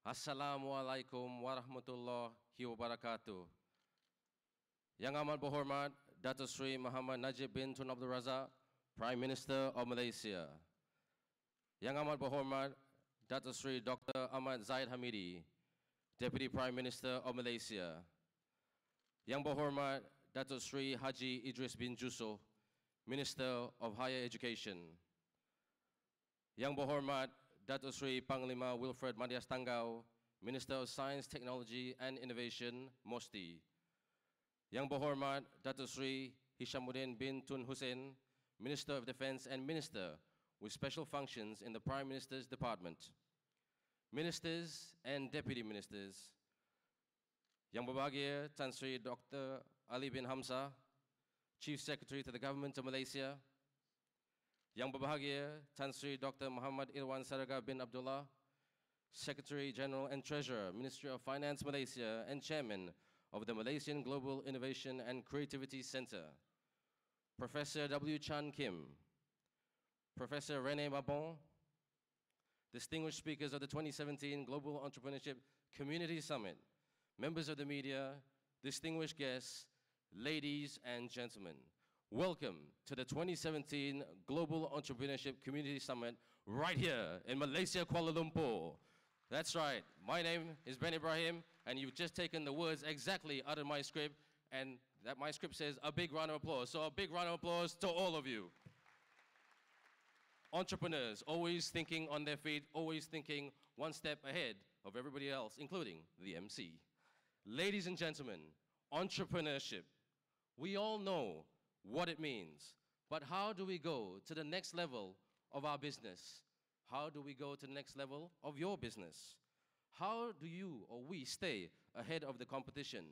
Assalamualaikum warahmatullahi wabarakatuh. Yang amat berhormat Dato Sri Muhammad Najib bin Tun Abdul Razak, Prime Minister of Malaysia. Yang amat berhormat Dato Sri Dr. Ahmad Zahid Hamidi, Deputy Prime Minister of Malaysia. Yang berhormat Dato Sri Haji Idris bin Jusoh, Minister of Higher Education. Yang berhormat Dato Sri Panglima Wilfred Madias Tanggau, Minister of Science, Technology and Innovation, MOSTI. Yang berhormat Dato Sri Hishamuddin bin Tun Hussein, Minister of Defense and Minister with special functions in the Prime Minister's Department. Ministers and Deputy Ministers. Yang berbahagia Tan Sri Dr. Ali bin Hamzah, Chief Secretary to the Government of Malaysia. Yang berbahagia Tan Sri Dr. Muhammad Irwan Serigar bin Abdullah, Secretary General and Treasurer, Ministry of Finance Malaysia and Chairman of the Malaysian Global Innovation and Creativity Center. Professor W. Chan Kim, Professor Rene Mabon, distinguished speakers of the 2017 Global Entrepreneurship Community Summit, members of the media, distinguished guests, ladies and gentlemen. Welcome to the 2017 Global Entrepreneurship Community Summit right here in Malaysia, Kuala Lumpur. That's right, my name is Ben Ibrahim, and you've just taken the words exactly out of my script, and that my script says a big round of applause. So a big round of applause to all of you. Entrepreneurs, always thinking on their feet, always thinking one step ahead of everybody else, including the MC. Ladies and gentlemen, entrepreneurship. We all know what it means, but how do we go to the next level of our business? How do we go to the next level of your business? How do you or we stay ahead of the competition?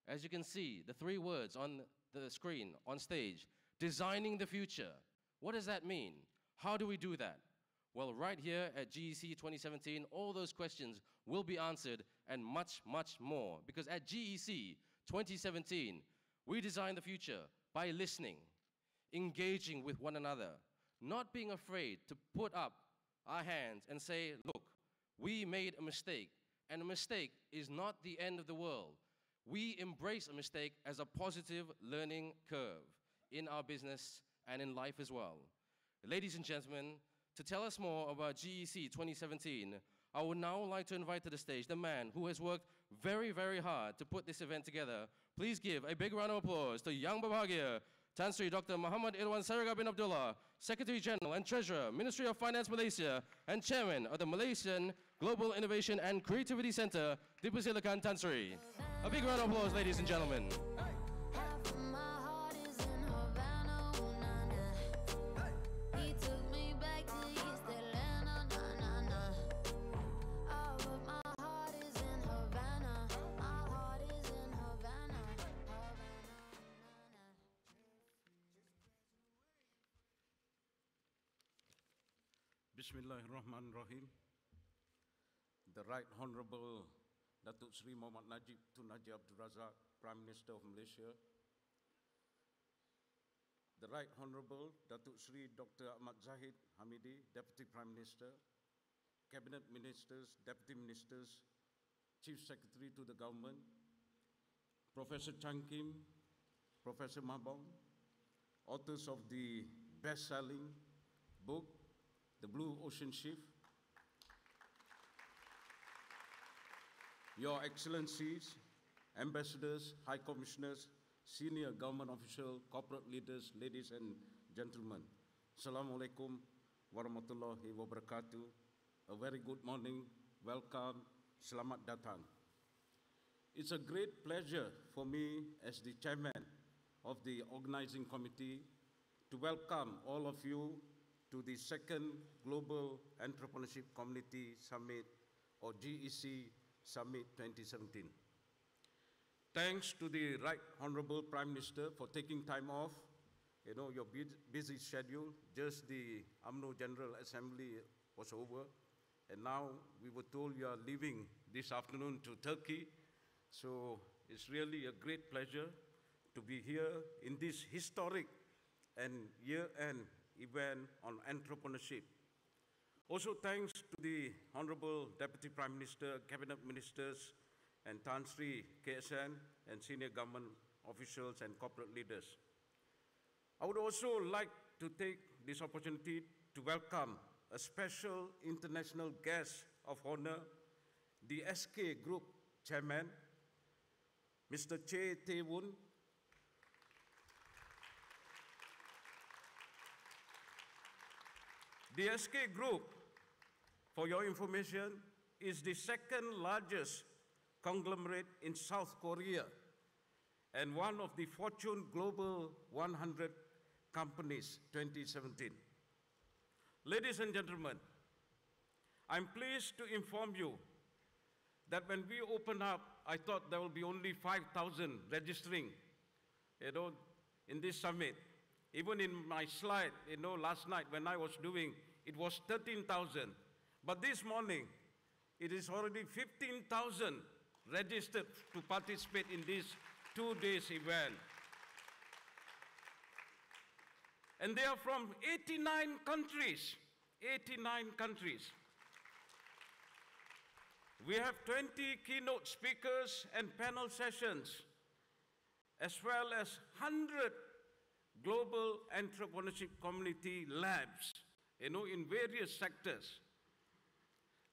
As you can see, the three words on the screen, on stage, designing the future. What does that mean? How do we do that? Well, right here at GEC 2017, all those questions will be answered and much, much more. Because at GEC 2017, we design the future by listening, engaging with one another, not being afraid to put up our hands and say, look, we made a mistake, and a mistake is not the end of the world. We embrace a mistake as a positive learning curve in our business and in life as well. Ladies and gentlemen, to tell us more about GEC 2017, I would now like to invite to the stage the man who has worked very, very hard to put this event together. Please give a big round of applause to Yang Berbahagia, Tan Sri Dr. Muhammad Irwan Serigar bin Abdullah, Secretary General and Treasurer, Ministry of Finance Malaysia, and Chairman of the Malaysian Global Innovation and Creativity Center, Dipersilakan Tan Sri. A big round of applause, ladies and gentlemen. Bismillahirrahmanirrahim. The Right Honorable Dato Sri Muhammad Najib Tun Haji Abdul Razak, Prime Minister of Malaysia. The Right Honorable Dato Sri Dr. Ahmad Zahid Hamidi, Deputy Prime Minister, Cabinet Ministers, Deputy Ministers, Chief Secretary to the Government, Professor Chan Kim, Professor Mabon, authors of the best-selling book, The Blue Ocean Shift, Your Excellencies, Ambassadors, High Commissioners, Senior Government Officials, Corporate Leaders, ladies and gentlemen. Assalamualaikum warahmatullahi wabarakatuh. A very good morning, welcome, selamat datang. It's a great pleasure for me as the Chairman of the Organizing Committee to welcome all of you to the second Global Entrepreneurship Community Summit, or GEC Summit 2017. Thanks to the Right Honorable Prime Minister for taking time off, your busy schedule. Just the UMNO General Assembly was over, and now we were told you are leaving this afternoon to Turkey. So it's really a great pleasure to be here in this historic and year-end event on entrepreneurship. Also thanks to the Honorable Deputy Prime Minister, Cabinet Ministers, and Tan Sri KSN, and senior government officials and corporate leaders. I would also like to take this opportunity to welcome a special international guest of honor, the SK Group Chairman, Mr. Che Tae-woon. The SK Group, for your information, is the second largest conglomerate in South Korea and one of the Fortune Global 100 companies 2017. Ladies and gentlemen, I'm pleased to inform you that when we opened up, I thought there will be only 5,000 registering, in this summit. Even in my slide, last night when I was doing, it was 13,000. But this morning, it is already 15,000 registered to participate in this 2 days event. And they are from 89 countries, 89 countries. We have 20 keynote speakers and panel sessions, as well as 100 global entrepreneurship community labs, in various sectors.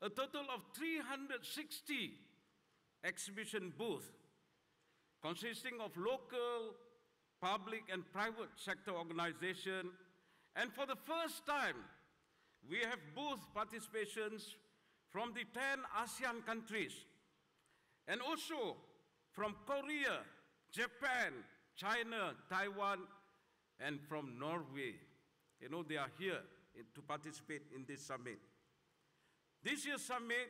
A total of 360 exhibition booths, consisting of local, public, and private sector organizations. And for the first time, we have booth participations from the 10 ASEAN countries, and also from Korea, Japan, China, Taiwan, and from Norway. They are here to participate in this summit. This year's summit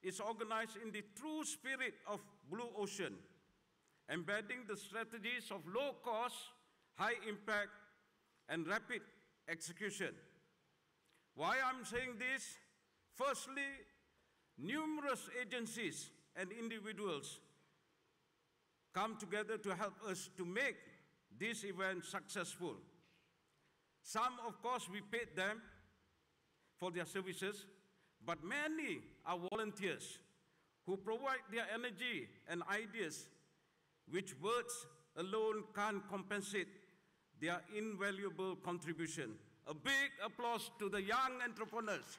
is organized in the true spirit of Blue Ocean, embedding the strategies of low cost, high impact, and rapid execution. Why I'm saying this? Firstly, numerous agencies and individuals come together to help us to make this event successful. Some, of course, we paid them for their services, but many are volunteers who provide their energy and ideas, which words alone can't compensate their invaluable contribution. A big applause to the young entrepreneurs.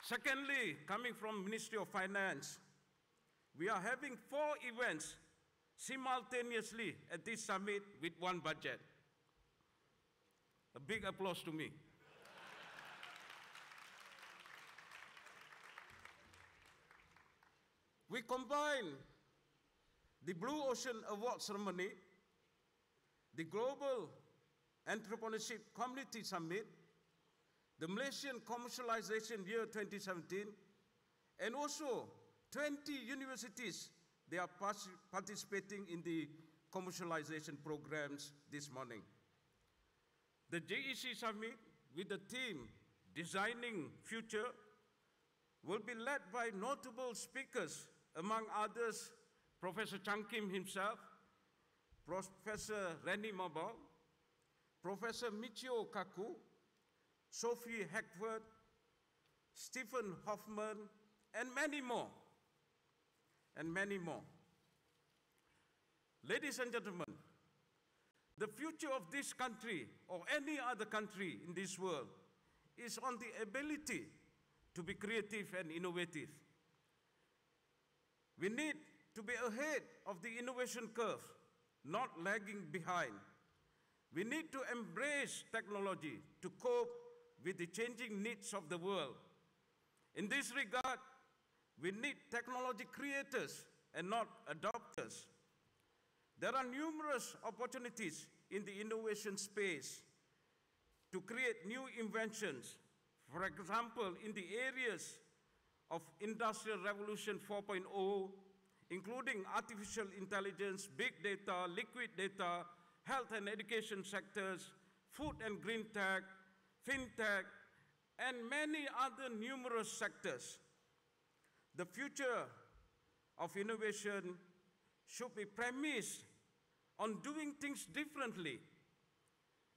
Secondly, coming from Ministry of Finance, we are having 4 events simultaneously at this summit with one budget. A big applause to me. We combine the Blue Ocean Award Ceremony, the Global Entrepreneurship Community Summit, the Malaysian Commercialization Year 2017, and also 20 universities, they are participating in the commercialization programs this morning. The GEC Summit, with the theme Designing Future, will be led by notable speakers, among others, Professor Chang Kim himself, Professor Rennie Mabal, Professor Michio Kaku, Sophie Heckford, Stephen Hoffman, and many more, and many more. Ladies and gentlemen, the future of this country, or any other country in this world, is on the ability to be creative and innovative. We need to be ahead of the innovation curve, not lagging behind. We need to embrace technology to cope with the changing needs of the world. In this regard, we need technology creators and not adopters. There are numerous opportunities in the innovation space to create new inventions. For example, in the areas of Industrial Revolution 4.0, including artificial intelligence, big data, liquid data, health and education sectors, food and green tech, fintech, and many other numerous sectors. The future of innovation should be premised on doing things differently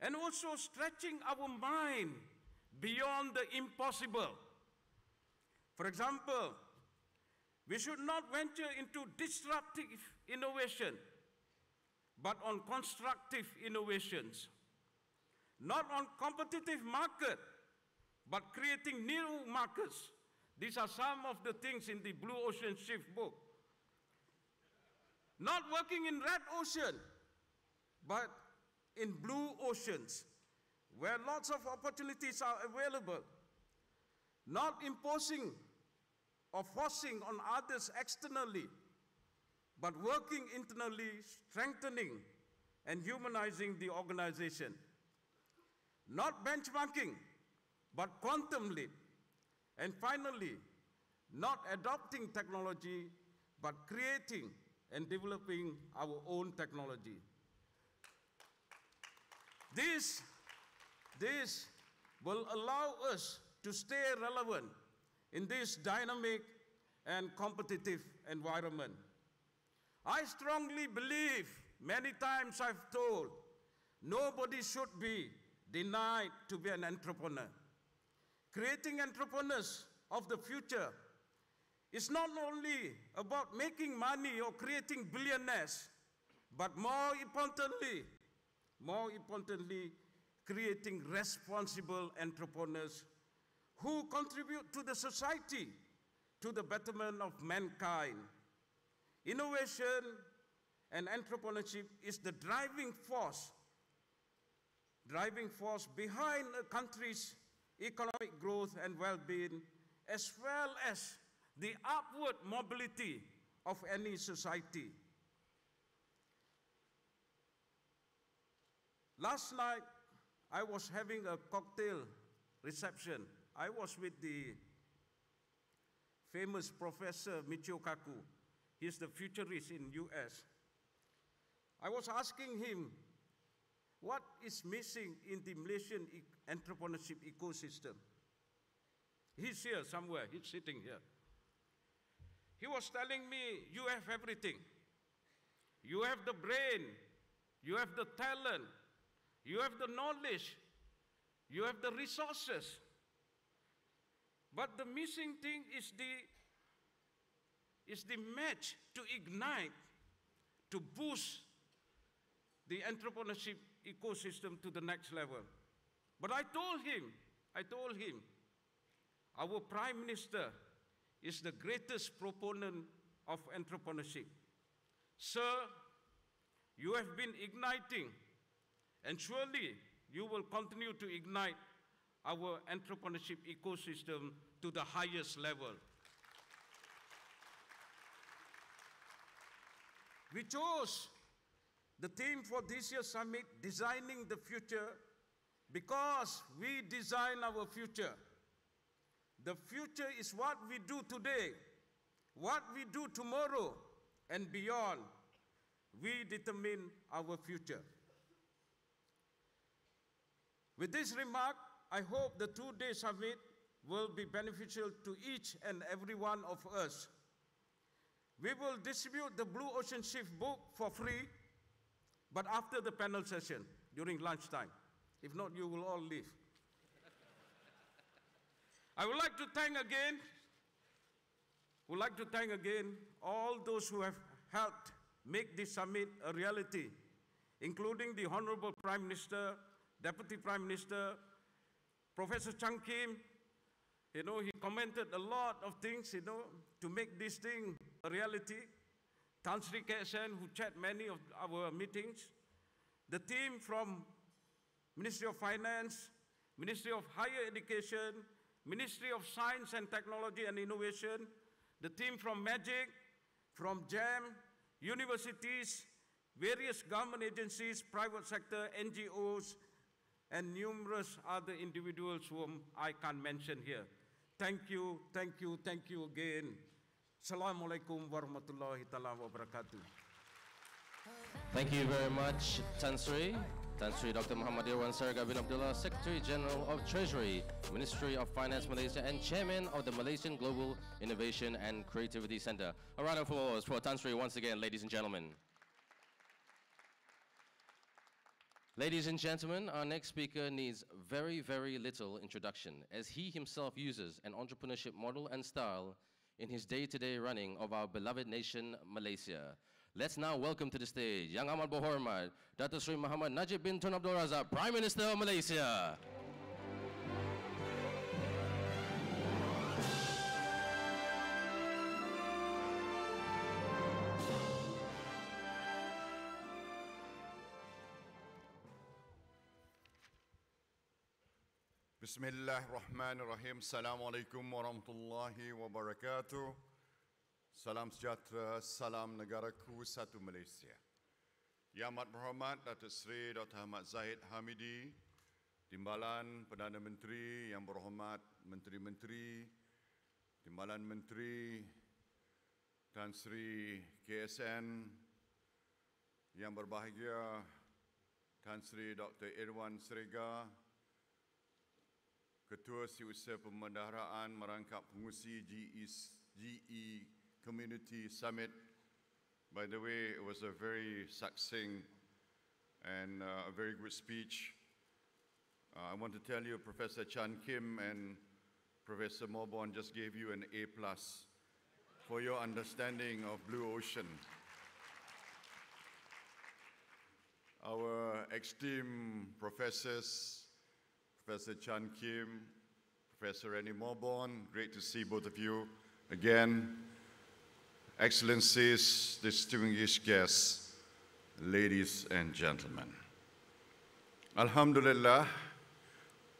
and also stretching our mind beyond the impossible. For example, we should not venture into disruptive innovation, but on constructive innovations. Not on competitive market, but creating new markets. These are some of the things in the Blue Ocean Shift book. Not working in red ocean, but in blue oceans, where lots of opportunities are available. Not imposing or forcing on others externally, but working internally, strengthening and humanizing the organization. Not benchmarking, but quantum leap. And finally, not adopting technology, but creating and developing our own technology. This will allow us to stay relevant in this dynamic and competitive environment. I strongly believe, many times I've told, nobody should be denied to be an entrepreneur. Creating entrepreneurs of the future is not only about making money or creating billionaires, but more importantly, creating responsible entrepreneurs who contribute to the society, to the betterment of mankind. Innovation and entrepreneurship is the driving force behind a country's economic growth and well-being, as well as the upward mobility of any society. Last night, I was having a cocktail reception. I was with the famous Professor Michio Kaku. He's the futurist in US. I was asking him, what is missing in the Malaysian entrepreneurship ecosystem? He's here somewhere, he's sitting here. He was telling me, you have everything. You have the brain, you have the talent, you have the knowledge, you have the resources. But the missing thing is the match to ignite, to boost the entrepreneurship ecosystem to the next level. But I told him, our Prime Minister is the greatest proponent of entrepreneurship. Sir, you have been igniting, and surely you will continue to ignite our entrepreneurship ecosystem to the highest level. We chose the theme for this year's summit, Designing the Future, because we design our future. The future is what we do today, what we do tomorrow, and beyond. We determine our future. With this remark, I hope the two-day summit will be beneficial to each and every one of us. We will distribute the Blue Ocean Shift book for free, but after the panel session, during lunchtime. If not, you will all leave. I would like to thank again all those who have helped make this summit a reality, including the Honorable Prime Minister, Deputy Prime Minister, Professor Chang Kim. He commented a lot of things, to make this thing a reality. Tan Sri KSN, who chaired many of our meetings. The team from Ministry of Finance, Ministry of Higher Education, Ministry of Science and Technology and Innovation, the team from MAGIC, from GEM, universities, various government agencies, private sector, NGOs, and numerous other individuals whom I can't mention here. Thank you again. Assalamualaikum warahmatullahi wabarakatuh. Thank you very much, Tan Sri. Tan Sri Dr. Muhammad Irwan Serigar bin Abdullah, Secretary General of Treasury, Ministry of Finance Malaysia, and Chairman of the Malaysian Global Innovation and Creativity Center. A round of applause for Tan Sri once again, ladies and gentlemen. Ladies and gentlemen, our next speaker needs very, very little introduction, as he himself uses an entrepreneurship model and style in his day-to-day running of our beloved nation, Malaysia. Let's now welcome to the stage Yang Amat Berhormat, Dato Sri Muhammad Najib bin Tun Abdul Razak, Prime Minister of Malaysia. Bismillahirrahmanirrahim. Assalamualaikum warahmatullahi wabarakatuh. Salam sejahtera, salam negaraku satu Malaysia. Yang amat berhormat Dato Sri Dr. Ahmad Zahid Hamidi, Timbalan Perdana Menteri, yang berhormat Menteri-Menteri, Timbalan Menteri Tan Sri KSN, yang berbahagia Tan Sri Dr. Irwan Serigar, Ketua Setiausaha Pemendaharaan Merangkap Pengurusi GECommunity Summit. By the way, it was a very succinct and a very good speech. I want to tell you, Professor Chan Kim and Professor Mohd just gave you an A+ for your understanding of Blue Ocean. Our esteemed professors, Professor Chan Kim, Professor Rennie Mohd, great to see both of you again. Excellencies, distinguished guests, ladies and gentlemen. Alhamdulillah,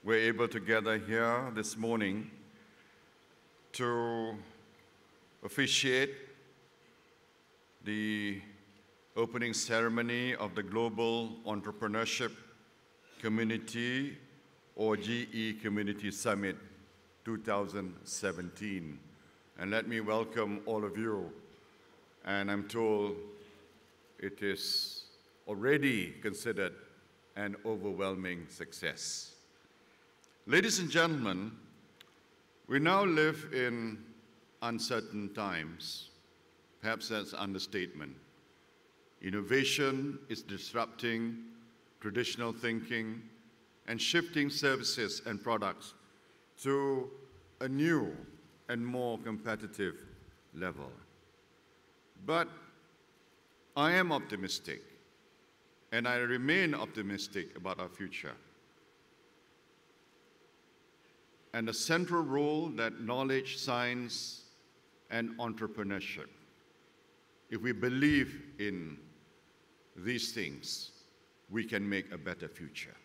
we're able to gather here this morning to officiate the opening ceremony of the Global Entrepreneurship Community or GECommunity Summit 2017. And let me welcome all of you. And I'm told it is already considered an overwhelming success. Ladies and gentlemen, we now live in uncertain times. Perhaps that's an understatement. Innovation is disrupting traditional thinking and shifting services and products to a new and more competitive level. But I am optimistic, and I remain optimistic about our future. And the central role that knowledge, science, and entrepreneurship, if we believe in these things, we can make a better future.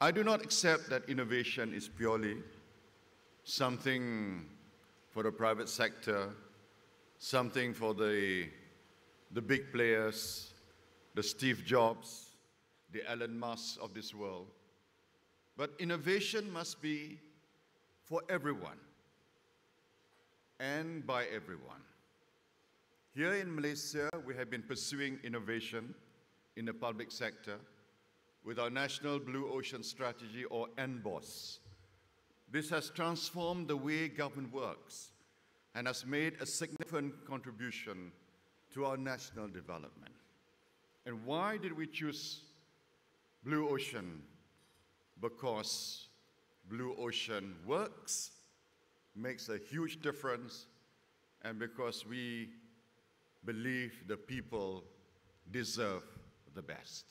I do not accept that innovation is purely something for the private sector, something for the big players, the Steve Jobs, the Elon Musk of this world. But innovation must be for everyone and by everyone. Here in Malaysia, we have been pursuing innovation in the public sector with our National Blue Ocean Strategy, or NBOS. This has transformed the way government works and has made a significant contribution to our national development. And why did we choose Blue Ocean? Because Blue Ocean works, makes a huge difference, and because we believe the people deserve the best.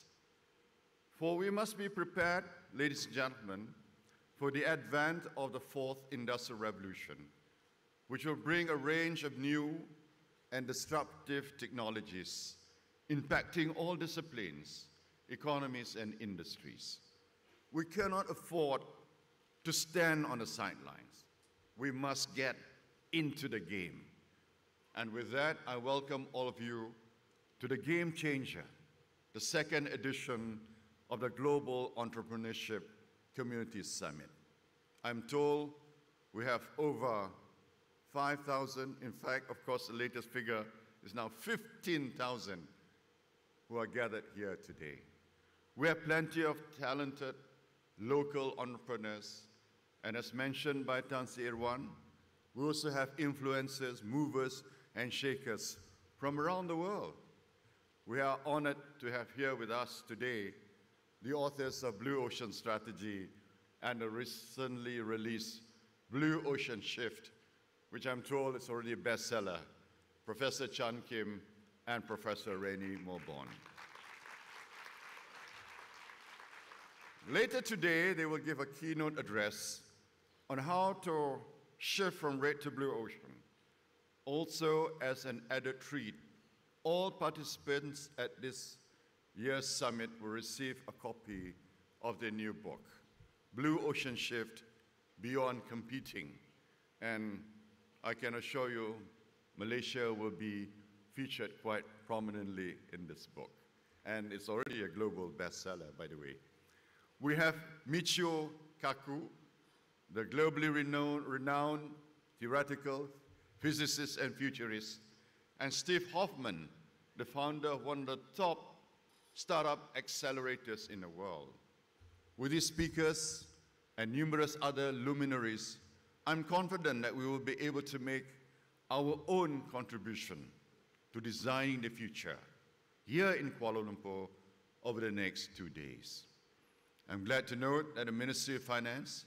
For we must be prepared, ladies and gentlemen, for the advent of the fourth industrial revolution, which will bring a range of new and disruptive technologies impacting all disciplines, economies, and industries. We cannot afford to stand on the sidelines. We must get into the game. And with that, I welcome all of you to the Game Changer, the second edition of the Global Entrepreneurship Community Summit. I'm told we have over 5,000. In fact, of course, the latest figure is now 15,000 who are gathered here today. We have plenty of talented local entrepreneurs, and as mentioned by Tan Sri Irwan, we also have influencers, movers, and shakers from around the world. We are honored to have here with us today the authors of Blue Ocean Strategy and the recently released Blue Ocean Shift, which I'm told is already a bestseller, Professor Chan Kim and Professor Rainey Morborn. Later today, they will give a keynote address on how to shift from red to blue ocean. Also, as an added treat, all participants at this year's summit will receive a copy of their new book, Blue Ocean Shift, Beyond Competing. And I can assure you, Malaysia will be featured quite prominently in this book. And it's already a global bestseller, by the way. We have Michio Kaku, the globally renowned theoretical physicist and futurist, and Steve Hoffman, the founder of one of the top startup accelerators in the world. With these speakers and numerous other luminaries, I'm confident that we will be able to make our own contribution to designing the future here in Kuala Lumpur over the next 2 days. I'm glad to note that the Ministry of Finance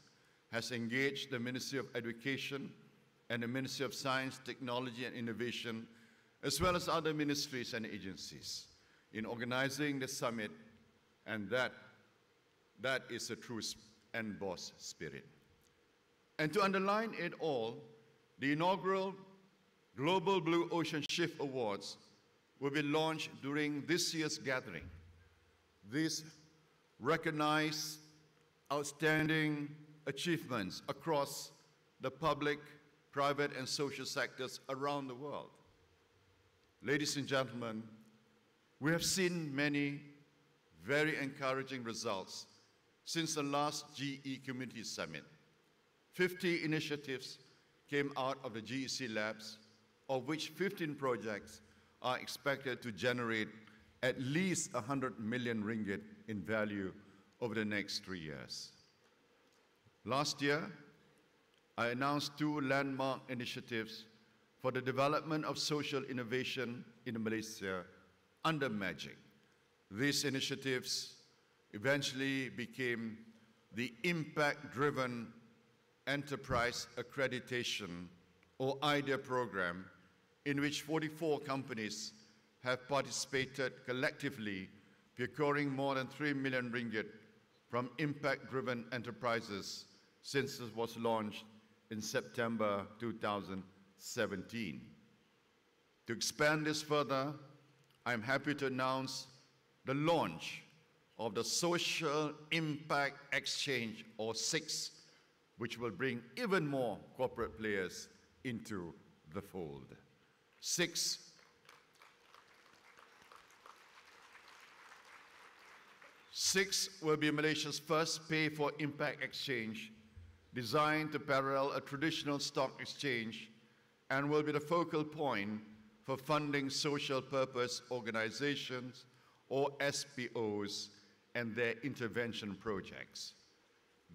has engaged the Ministry of Education and the Ministry of Science, Technology and Innovation, as well as other ministries and agencies in organizing the summit, and that is a true and boss spirit. And to underline it all, the inaugural Global Blue Ocean Shift Awards will be launched during this year's gathering. These recognize outstanding achievements across the public, private, and social sectors around the world. Ladies and gentlemen, we have seen many very encouraging results since the last GECommunity Summit. 50 initiatives came out of the GEC labs, of which 15 projects are expected to generate at least 100 million ringgit in value over the next 3 years. Last year, I announced 2 landmark initiatives for the development of social innovation in Malaysia under MAGIC. These initiatives eventually became the Impact-Driven Enterprise Accreditation, or IDEA program, in which 44 companies have participated collectively, procuring more than 3 million ringgit from impact-driven enterprises since it was launched in September 2017. To expand this further, I'm happy to announce the launch of the Social Impact Exchange, or SIX, which will bring even more corporate players into the fold. SIX will be Malaysia's first pay-for-impact exchange designed to parallel a traditional stock exchange and will be the focal point for funding social purpose organizations, or SPOs, and their intervention projects.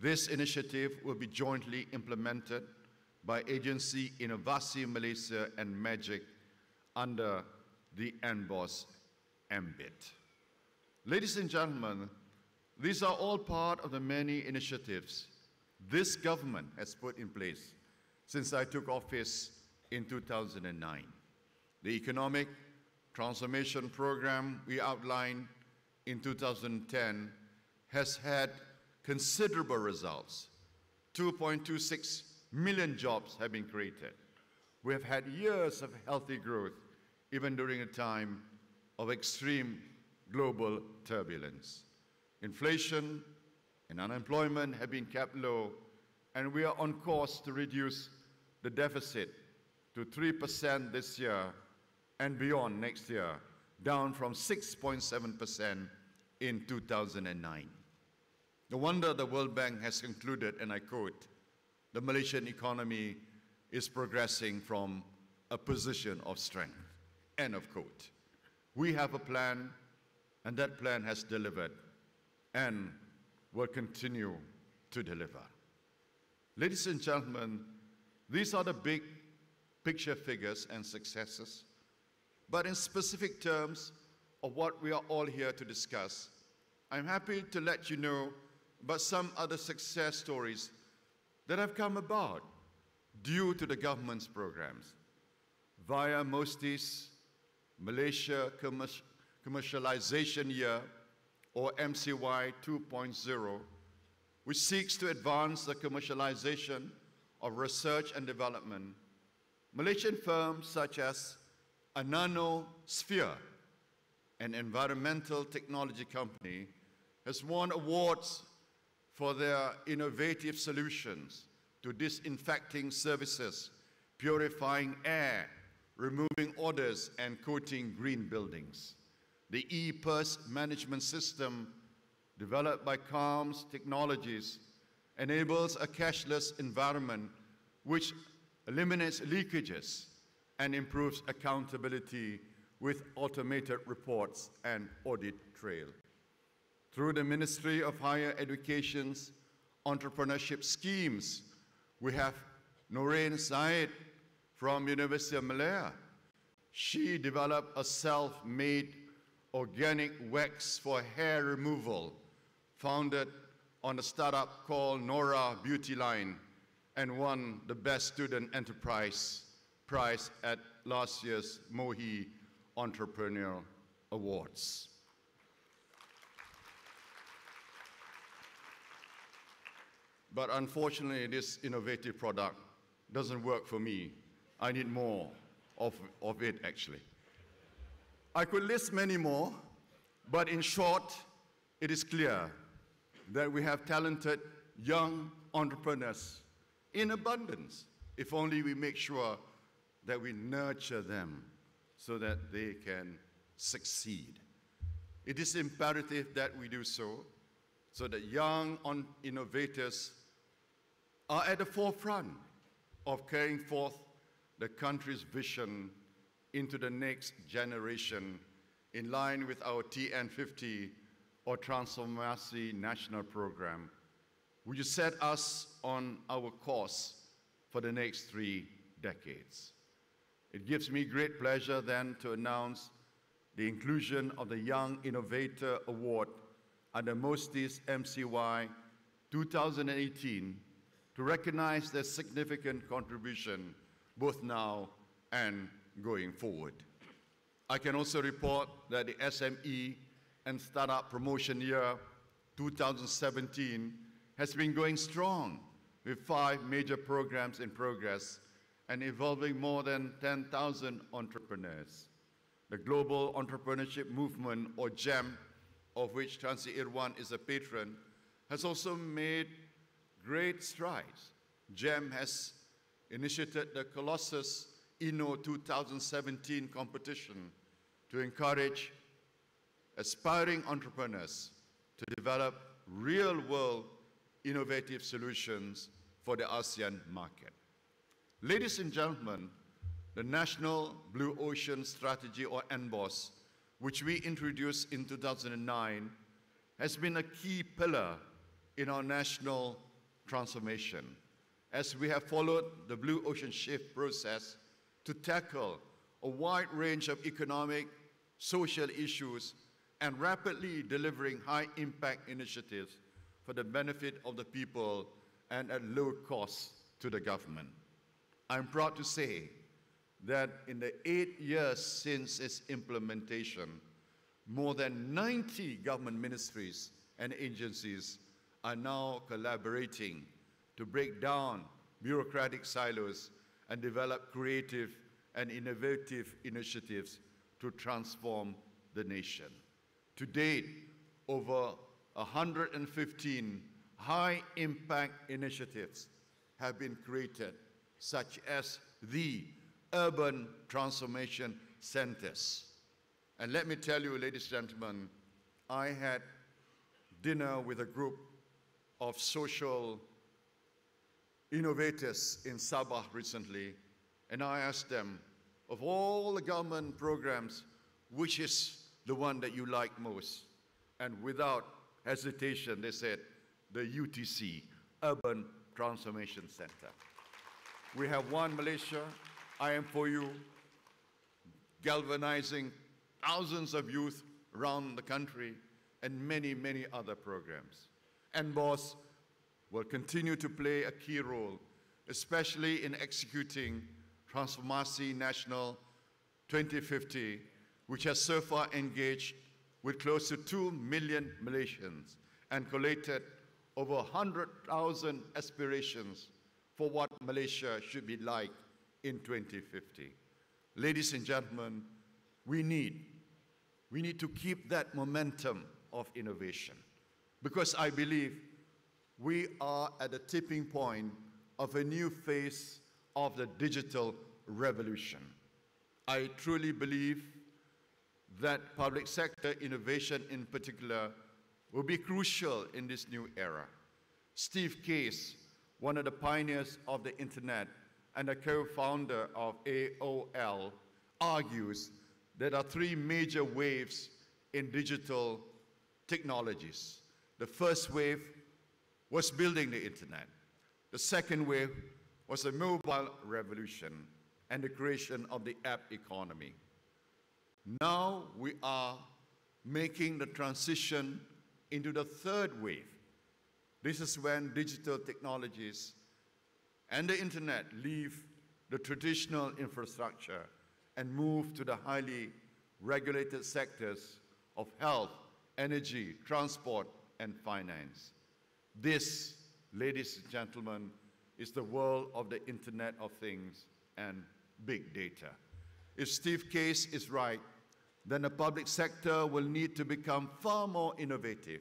This initiative will be jointly implemented by Agency Inovasi Malaysia and MAGIC under the NBOS ambit. Ladies and gentlemen, these are all part of the many initiatives this government has put in place since I took office in 2009. The economic transformation program we outlined in 2010 has had considerable results. 2.26 million jobs have been created. We have had years of healthy growth, even during a time of extreme global turbulence. Inflation and unemployment have been kept low, and we are on course to reduce the deficit to 3% this year and beyond next year, down from 6.7% in 2009. No wonder the World Bank has concluded, and I quote, "The Malaysian economy is progressing from a position of strength," end of quote. We have a plan, and that plan has delivered and will continue to deliver. Ladies and gentlemen, these are the big picture figures and successes, but in specific terms of what we are all here to discuss, I'm happy to let you know about some other success stories that have come about due to the government's programs. Via MOSTI's Malaysia Commercialization Year, or MCY 2.0, which seeks to advance the commercialization of research and development, Malaysian firms such as Nanosphere, an environmental technology company, has won awards for their innovative solutions to disinfecting services, purifying air, removing odors, and coating green buildings. The e-purse management system developed by Calm's Technologies enables a cashless environment which eliminates leakages and improves accountability with automated reports and audit trail. Through the Ministry of Higher Education's entrepreneurship schemes, we have Noreen Said from University of Malaya. She developed a self-made organic wax for hair removal, founded on a startup called Nora Beauty Line, and won the Best Student Enterprise prize at last year's Mohd Entrepreneur Awards. But unfortunately, this innovative product doesn't work for me. I need more of it, actually. I could list many more, but in short, it is clear that we have talented young entrepreneurs in abundance, if only we make sure that we nurture them so that they can succeed. It is imperative that we do so that young innovators are at the forefront of carrying forth the country's vision into the next generation in line with our TN50 or Transformasi National Program, which set us on our course for the next 3 decades. It gives me great pleasure then to announce the inclusion of the Young Innovator Award under MOSTI's MCY 2018 to recognize their significant contribution both now and going forward. I can also report that the SME and Startup Promotion Year 2017 has been going strong with 5 major programs in progress and involving more than 10,000 entrepreneurs. The Global Entrepreneurship Movement, or GEM, of which Chancellor Irwan is a patron, has also made great strides. GEM has initiated the Colossus Inno 2017 competition to encourage aspiring entrepreneurs to develop real-world innovative solutions for the ASEAN market. Ladies and gentlemen, the National Blue Ocean Strategy, or NBOS, which we introduced in 2009, has been a key pillar in our national transformation, as we have followed the Blue Ocean Shift process to tackle a wide range of economic, social issues, and rapidly delivering high-impact initiatives for the benefit of the people and at low cost to the government. I'm proud to say that in the 8 years since its implementation, more than 90 government ministries and agencies are now collaborating to break down bureaucratic silos and develop creative and innovative initiatives to transform the nation. To date, over 115 high-impact initiatives have been created, such as the Urban Transformation Centers. And let me tell you, ladies and gentlemen, I had dinner with a group of social innovators in Sabah recently, and I asked them, of all the government programs, which is the one that you like most? And without hesitation, they said, the UTC, Urban Transformation Center. We have One Malaysia, I Am For You, galvanizing thousands of youth around the country and many, many other programs. NBOS will continue to play a key role, especially in executing Transformasi Nasional 2050, which has so far engaged with close to 2 million Malaysians and collated over 100,000 aspirations for what Malaysia should be like in 2050. Ladies and gentlemen, we need to keep that momentum of innovation, because I believe we are at the tipping point of a new phase of the digital revolution. I truly believe that public sector innovation in particular will be crucial in this new era. Steve Case, one of the pioneers of the internet and a co-founder of AOL, argues there are three major waves in digital technologies. The first wave was building the internet. The second wave was the mobile revolution and the creation of the app economy. Now we are making the transition into the third wave. This is when digital technologies and the internet leave the traditional infrastructure and move to the highly regulated sectors of health, energy, transport, and finance. This, ladies and gentlemen, is the world of the Internet of Things and big data. If Steve Case is right, then the public sector will need to become far more innovative.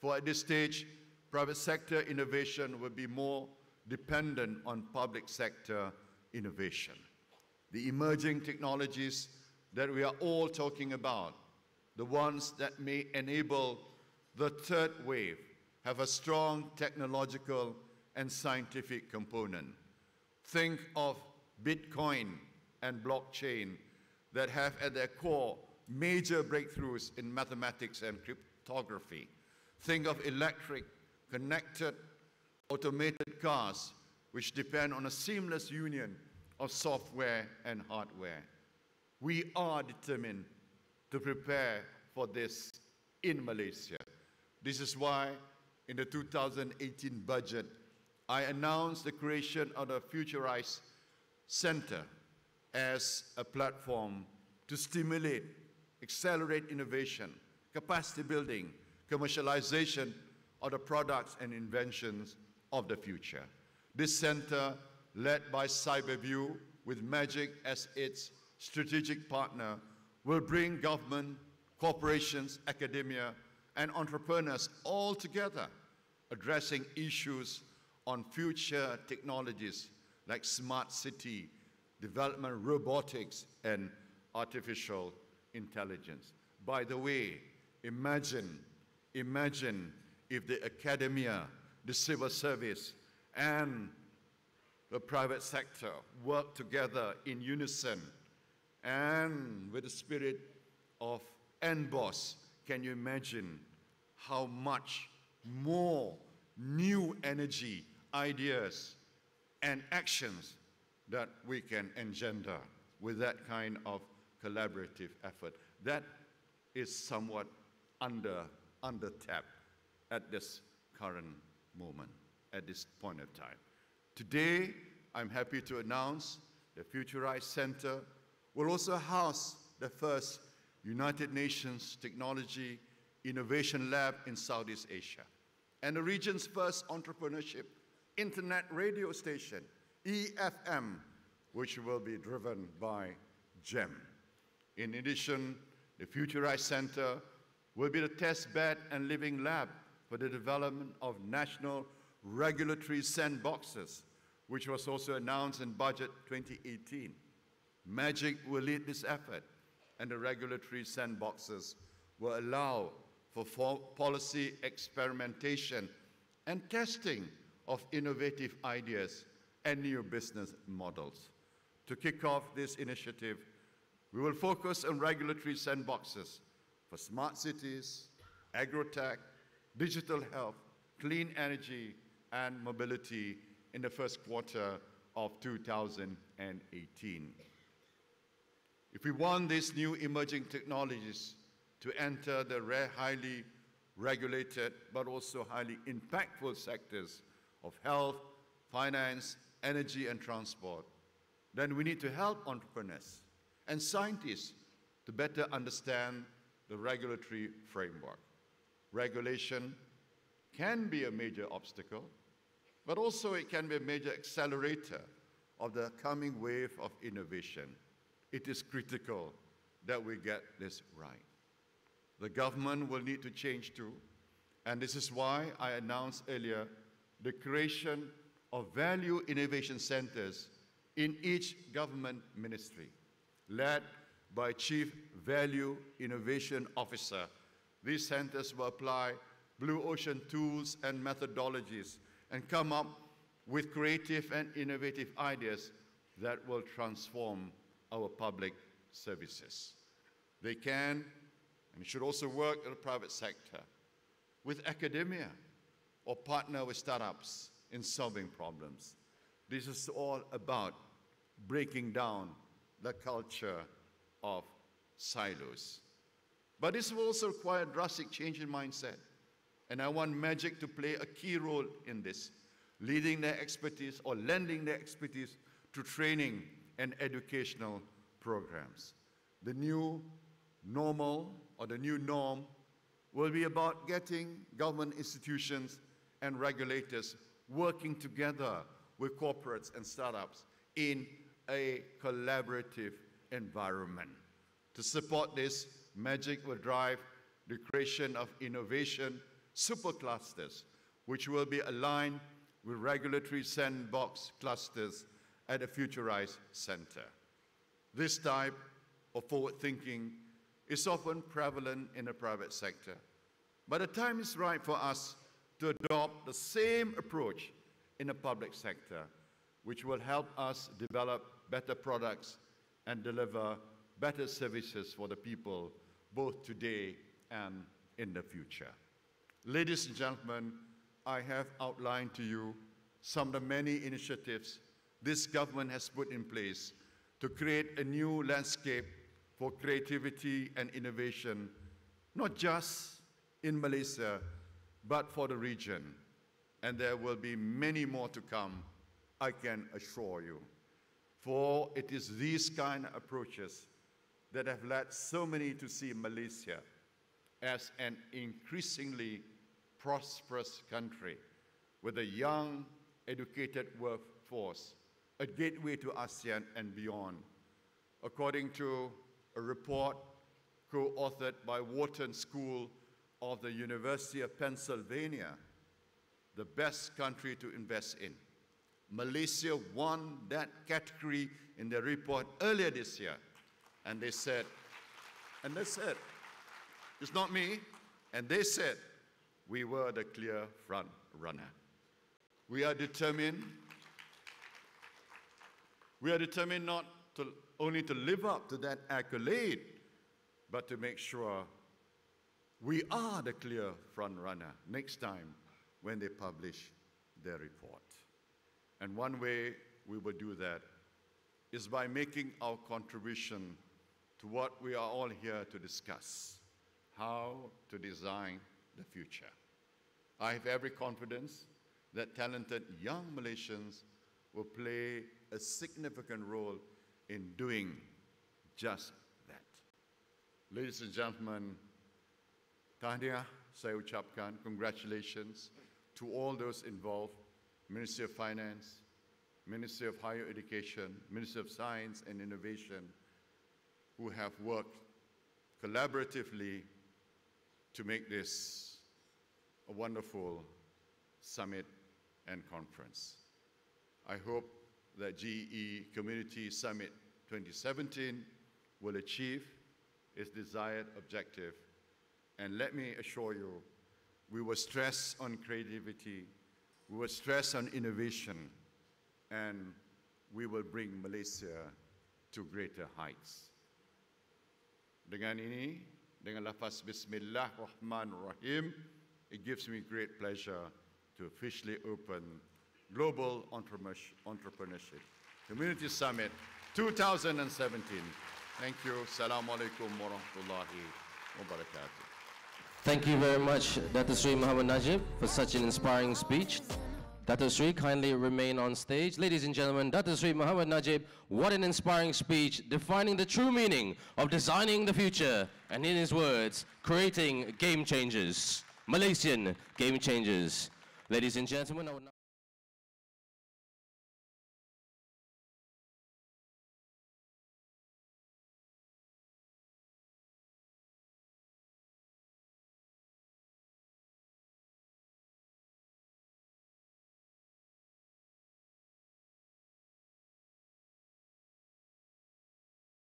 For at this stage, private sector innovation will be more dependent on public sector innovation. The emerging technologies that we are all talking about, the ones that may enable the third wave, have a strong technological and scientific component. Think of Bitcoin and blockchain that have at their core major breakthroughs in mathematics and cryptography. Think of electric, connected, automated cars, which depend on a seamless union of software and hardware. We are determined to prepare for this in Malaysia. This is why in the 2018 budget, I announced the creation of the Futurized Center as a platform to stimulate, accelerate innovation, capacity building, commercialization of the products and inventions of the future. This center, led by CyberView with YBhg as its strategic partner, will bring government, corporations, academia, and entrepreneurs all together, addressing issues on future technologies like smart city, development, robotics, and artificial intelligence. By the way, imagine if the academia, the civil service, and the private sector work together in unison and with the spirit of NBOS. Can you imagine how much more new energy, ideas, and actions that we can engender with that kind of collaborative effort? That is somewhat under-tapped at this current moment, at this point of time. Today, I'm happy to announce the Futurized Center will also house the first United Nations Technology Innovation Lab in Southeast Asia, and the region's first entrepreneurship internet radio station, EFM, which will be driven by GEM. In addition, the Futurized Center will be the test bed and living lab for the development of national regulatory sandboxes, which was also announced in Budget 2018. YBhg will lead this effort, and the regulatory sandboxes will allow for policy experimentation and testing of innovative ideas and new business models. To kick off this initiative, we will focus on regulatory sandboxes for smart cities, agrotech, digital health, clean energy, and mobility in the first quarter of 2018. If we want these new emerging technologies to enter the highly regulated, but also highly impactful sectors of health, finance, energy, and transport, then we need to help entrepreneurs and scientists to better understand the regulatory framework. Regulation can be a major obstacle, but also it can be a major accelerator of the coming wave of innovation. It is critical that we get this right. The government will need to change too, and this is why I announced earlier the creation of value innovation centers in each government ministry, led by Chief Value Innovation Officer. These centers will apply blue ocean tools and methodologies and come up with creative and innovative ideas that will transform our public services. They can and should also work in the private sector, with academia, or partner with startups in solving problems. This is all about breaking down the culture of silos. But this will also require a drastic change in mindset. And I want MAGIC to play a key role in this, leading their expertise or lending their expertise to training and educational programs. The new normal or the new norm will be about getting government institutions and regulators working together with corporates and startups in a collaborative environment. To support this, MAGIC will drive the creation of innovation superclusters, which will be aligned with regulatory sandbox clusters at a futurized center. This type of forward thinking is often prevalent in the private sector, but the time is right for us to adopt the same approach in the public sector, which will help us develop better products and deliver better services for the people, both today and in the future. Ladies and gentlemen, I have outlined to you some of the many initiatives this government has put in place to create a new landscape for creativity and innovation, not just in Malaysia, but for the region. And there will be many more to come, I can assure you. For it is these kind of approaches that have led so many to see Malaysia as an increasingly prosperous country with a young, educated workforce, a gateway to ASEAN and beyond. According to a report co-authored by Wharton School of the University of Pennsylvania, the best country to invest in. Malaysia won that category in their report earlier this year. And they said, it's not me, and they said, we were the clear front runner. We are determined not only to live up to that accolade, but to make sure we are the clear front runner next time when they publish their report. And one way we will do that is by making our contribution to what we are all here to discuss, how to design the future. I have every confidence that talented young Malaysians will play a significant role in doing just that. Ladies and gentlemen, tahniah saya ucapkan, congratulations to all those involved, Ministry of Finance, Ministry of Higher Education, Ministry of Science and Innovation, who have worked collaboratively to make this a wonderful summit and conference. I hope that GECommunity Summit 2017 will achieve its desired objective. And let me assure you, we will stress on creativity, we will stress on innovation, and we will bring Malaysia to greater heights. Dengan ini, dengan lafaz Bismillahirrahmanirrahim, it gives me great pleasure to officially open Global Entrepreneurship Community Summit 2017. Thank you. Assalamualaikum warahmatullahi wabarakatuh. Thank you very much, Dato Sri Muhammad Najib, for such an inspiring speech. Dato Sri, kindly remain on stage. Ladies and gentlemen, Dato Sri Muhammad Najib, what an inspiring speech, defining the true meaning of designing the future, and in his words, creating game changers, Malaysian game changers. Ladies and gentlemen, I would now